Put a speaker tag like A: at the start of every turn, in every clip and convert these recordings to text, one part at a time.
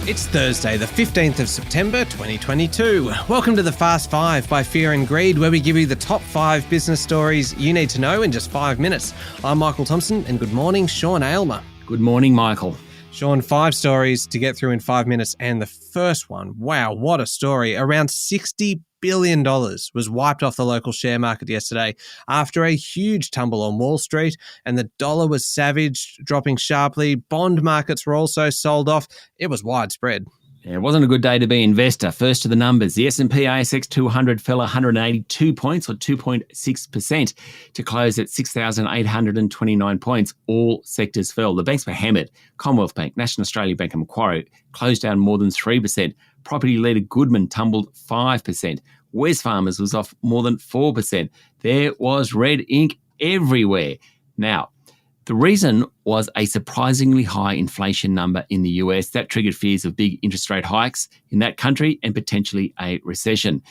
A: It's Thursday, the 15th of September, 2022. Welcome to the Fast Five by Fear and Greed, where we give you the top 5 business stories you need to know in just 5 minutes. I'm Michael Thompson, and good morning, Sean Aylmer.
B: Good morning, Michael.
A: Sean, 5 stories to get through in 5 minutes, and the first one, wow, what a story. Around $60 billion was wiped off the local share market yesterday after a huge tumble on Wall Street, and the dollar was savaged, dropping sharply. Bond markets were also sold off. It was widespread.
B: Yeah, it wasn't a good day to be an investor. First to the numbers. The S&P ASX 200 fell 182 points, or 2.6%, to close at 6,829 points. All sectors fell. The banks were hammered. Commonwealth Bank, National Australia Bank and Macquarie closed down more than 3%. Property leader Goodman tumbled 5%. Wesfarmers was off more than 4%. There was red ink everywhere. Now, the reason was a surprisingly high inflation number in the US. That triggered fears of big interest rate hikes in that country and potentially a recession.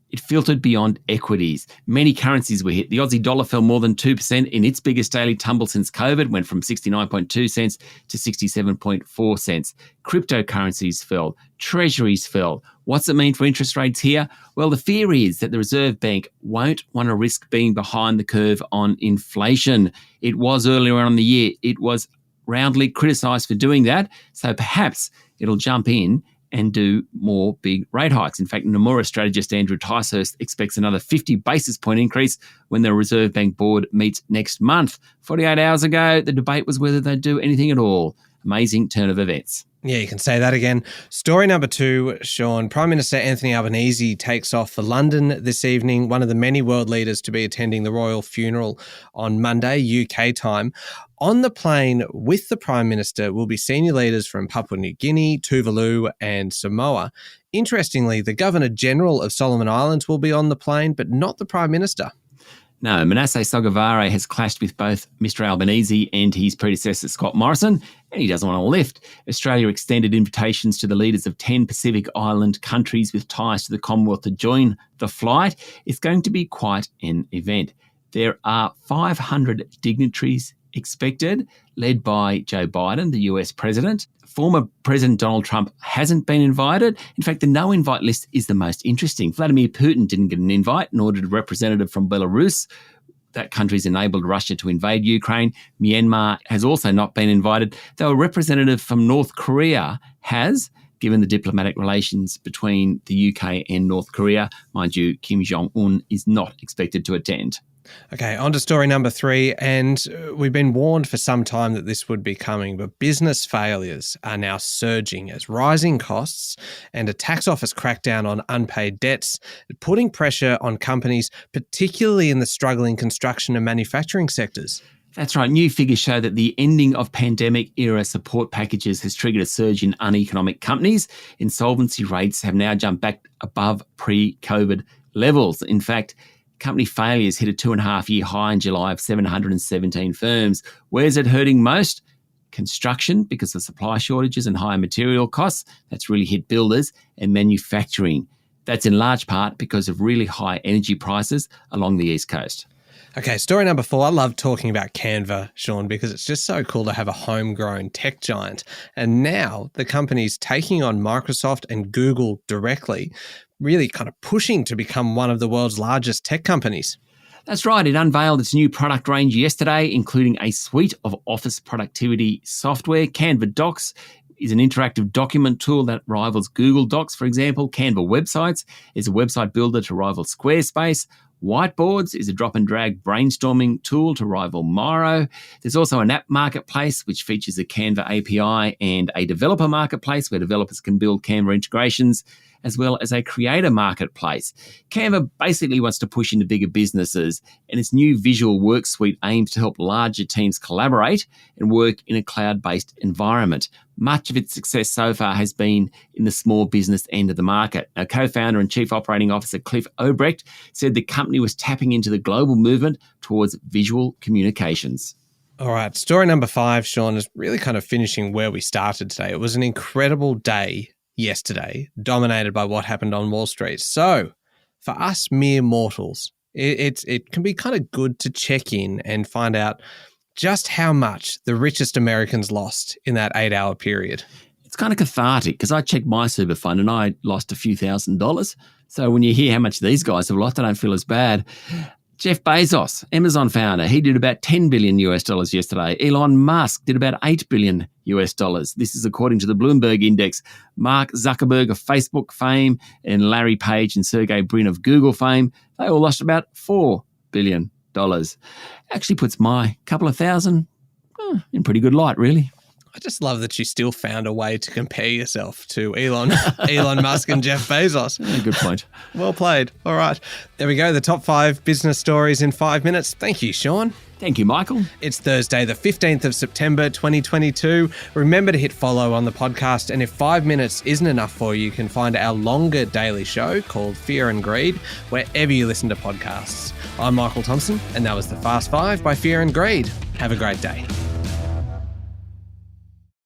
B: It filtered beyond equities. Many currencies were hit. The Aussie dollar fell more than 2% in its biggest daily tumble since COVID, went from 69.2 cents to 67.4 cents. Cryptocurrencies fell. Treasuries fell. What's it mean for interest rates here? Well, the fear is that the Reserve Bank won't want to risk being behind the curve on inflation. It was earlier on in the year. It was roundly criticised for doing that. So perhaps it'll jump in and do more big rate hikes. In fact, Nomura strategist Andrew Ticehurst expects another 50 basis point increase when the Reserve Bank board meets next month. 48 hours ago, the debate was whether they'd do anything at all. Amazing turn of events.
A: Yeah, you can say that again. Story number 2, Sean. Prime Minister Anthony Albanese takes off for London this evening, one of the many world leaders to be attending the royal funeral on Monday, UK time. On the plane with the Prime Minister will be senior leaders from Papua New Guinea, Tuvalu and Samoa. Interestingly, the Governor-General of Solomon Islands will be on the plane, but not the Prime Minister.
B: No, Manasseh Sogavare has clashed with both Mr Albanese and his predecessor Scott Morrison, and he doesn't want to lift. Australia extended invitations to the leaders of 10 Pacific Island countries with ties to the Commonwealth to join the flight. It's going to be quite an event. There are 500 dignitaries expected, led by Joe Biden, the US president. Former President Donald Trump hasn't been invited. In fact, the no-invite list is the most interesting. Vladimir Putin didn't get an invite, nor did a representative from Belarus. That country's enabled Russia to invade Ukraine. Myanmar has also not been invited, though a representative from North Korea has, given the diplomatic relations between the UK and North Korea. Mind you, Kim Jong-un is not expected to attend.
A: Okay, on to story number 3, and we've been warned for some time that this would be coming, but business failures are now surging as rising costs and a tax office crackdown on unpaid debts, putting pressure on companies, particularly in the struggling construction and manufacturing sectors.
B: That's right. New figures show that the ending of pandemic-era support packages has triggered a surge in uneconomic companies. Insolvency rates have now jumped back above pre-COVID levels. In fact, company failures hit a 2.5-year high in July of 717 firms. Where's it hurting most? Construction, because of supply shortages and higher material costs. That's really hit builders, and manufacturing. That's in large part because of really high energy prices along the East Coast.
A: Okay, story number 4. I love talking about Canva, Sean, because it's just so cool to have a homegrown tech giant. And now the company's taking on Microsoft and Google directly, really kind of pushing to become one of the world's largest tech companies.
B: That's right. It unveiled its new product range yesterday, including a suite of office productivity software. Canva Docs is an interactive document tool that rivals Google Docs, for example. Canva Websites is a website builder to rival Squarespace. Whiteboards is a drop and drag brainstorming tool to rival Miro. There's also an app marketplace, which features a Canva API, and a developer marketplace where developers can build Canva integrations, as well as a creator marketplace. Canva basically wants to push into bigger businesses, and its new visual work suite aims to help larger teams collaborate and work in a cloud-based environment. Much of its success so far has been in the small business end of the market. Our co-founder and chief operating officer, Cliff Obrecht, said the company was tapping into the global movement towards visual communications.
A: All right, story number 5, Sean, is really kind of finishing where we started today. It was an incredible day yesterday, dominated by what happened on Wall Street. So for us mere mortals, it can be kind of good to check in and find out just how much the richest Americans lost in that 8-hour period.
B: it's kind of cathartic because I checked my super fund and I lost a few $1,000s. So when you hear how much these guys have lost, I don't feel as bad. Jeff Bezos, Amazon founder, he did about $10 billion yesterday. Elon Musk did about $8 billion. This is according to the Bloomberg Index. Mark Zuckerberg of Facebook fame and Larry Page and Sergey Brin of Google fame, they all lost about $4 billion. Actually puts my couple of thousand in pretty good light, really.
A: I just love that you still found a way to compare yourself to Elon Musk and Jeff Bezos.
B: Yeah, good point.
A: Well played. All right. There we go. The top 5 business stories in 5 minutes. Thank you, Sean.
B: Thank you, Michael.
A: It's Thursday, the 15th of September, 2022. Remember to hit follow on the podcast. And if 5 minutes isn't enough for you, you can find our longer daily show called Fear and Greed wherever you listen to podcasts. I'm Michael Thompson, and that was the Fast 5 by Fear and Greed. Have a great day.